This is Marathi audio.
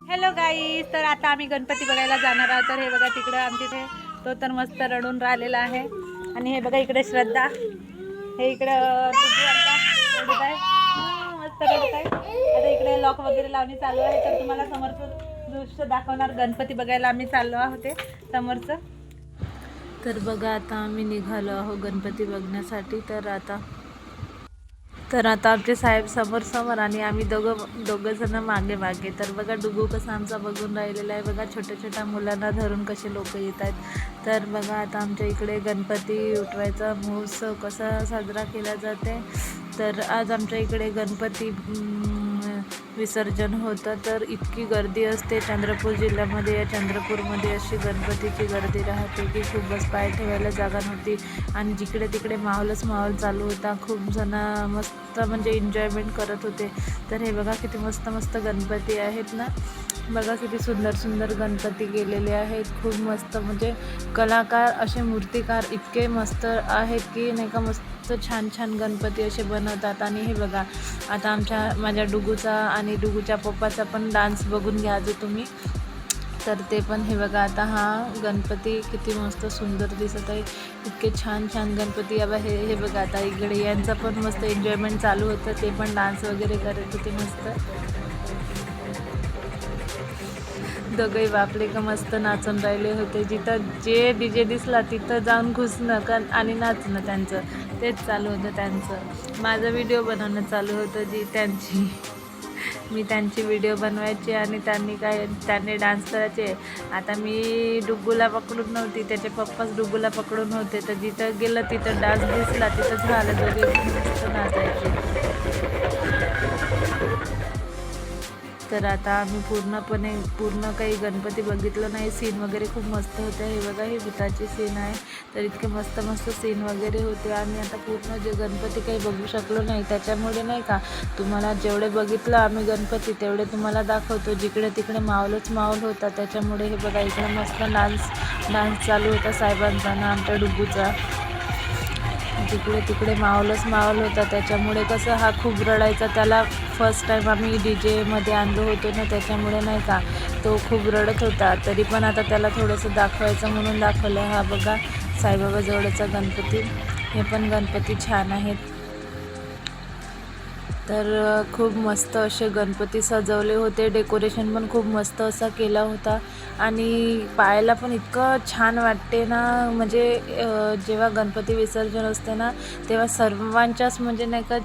हॅलो गाईज, तर आता आम्ही गणपती बघायला जाणार आहोत. तर हे बघा तिकडे आमच्या इथे तो तर मस्त रडून राहिलेला आहे. आणि हे बघा इकडे श्रद्धा, हे इकडं रडत आहे, मस्त रडत आहे. आता इकडे लॉक वगैरे लावणी चालू आहे. तर तुम्हाला समोरचं दृश्य दाखवणार. गणपती बघायला आम्ही चाललो आहोत समोरचं. तर बघा आता आम्ही निघालो आहोत गणपती बघण्यासाठी. तर आता आमचे साहेब समोर आणि आम्ही दोघं जण मागे. तर बघा डुगू कसा आमचा बघून राहिलेला आहे. बघा छोट्या मुलांना धरून कसे लोक येत आहेत. तर बघा आता आमच्या इकडे गणपती उठवायचा महोत्सव कसा साजरा केला जाते. तर आज आमच्या इकडे गणपती विसर्जन होतं. तर इतकी गर्दी असते चंद्रपूर जिल्ह्यामध्ये. या चंद्रपूरमध्ये अशी गणपतीची गर्दी राहते की खूपच पाय ठेवायला जागा नव्हती. आणि जिकडे तिकडे माहोल चालू होता. खूप जण मस्त म्हणजे एन्जॉयमेंट करत होते. तर हे बघा किती मस्त गणपती आहेत ना. बघा किती सुंदर गणपती गेलेले आहेत. खूप मस्त म्हणजे कलाकार असे मूर्तिकार इतके मस्त आहेत की नाही का, मस्त छान गणपती असे बनवतात. आणि हे बघा आता माझ्या डुगूचा आणि डुगूच्या पप्पाचा पण डान्स बघून घ्या जो तुम्ही. तर ते पण हे बघा आता हा गणपती किती मस्त सुंदर दिसत आहे. इतके छान गणपती. अब हे बघा आता इकडे यांचं पण मस्त एन्जॉयमेंट चालू होतं. ते पण डान्स वगैरे करत होते मस्त. दोघंही बापले का मस्त नाचून राहिले होते. जिथं जे डीजे दिसला तिथं जाऊन घुसणं आणि नाचणं, त्यांचं तेच चालू होतं. त्यांचं माझं व्हिडिओ बनवणं चालू होतं. मी त्यांची व्हिडिओ बनवायची आणि त्यांनी डान्स करायचे. आता मी डुग्गूला पकडून नव्हती, त्याचे पप्पाच डुग्गूला पकडून होते. तर जिथं गेलं तिथं डान्स दिसला तिथं झालं, दोघे मस्त नाचायचे. तर आता आम्ही पूर्ण काही गणपती बघितलं नाही. सीन वगैरे खूप मस्त होते. हे बघा हे भूताची सीन आहे. तर इतके मस्त सीन वगैरे होते. आणि आता पूर्ण जे गणपती काही बघू शकलो नाही. त्याच्यामुळे नाही का, तुम्हाला जेवढे बघितलं आम्ही गणपती तेवढे तुम्हाला दाखवतो. जिकडे तिकडे माहोल होता. त्याच्यामुळे हे बघा इकडे मस्त डान्स चालू होता साहेबांचा ना आमच्या डुग्गूचा. जिकडे तिकडे माहोल होता. त्याच्यामुळे कसं हा खूप रडायचा. त्याला फर्स्ट टाईम आम्ही डीजेमध्ये आणलो होतो ना, त्याच्यामुळे नाही का तो खूप रडत होता. तरी पण आता त्याला थोडंसं दाखवायचं म्हणून दाखवलं. हा बघा साईबाबा जवळचा गणपती. हे पण गणपती छान आहेत. तर खूप मस्त असे गणपती सजवले होते. डेकोरेशन पण खूप मस्त असा केला होता. आणि पाहायला पण इतकं छान वाटते ना. म्हणजे जेव्हा गणपती विसर्जन असते ना, तेव्हा सर्वांच्याच म्हणजे नाही का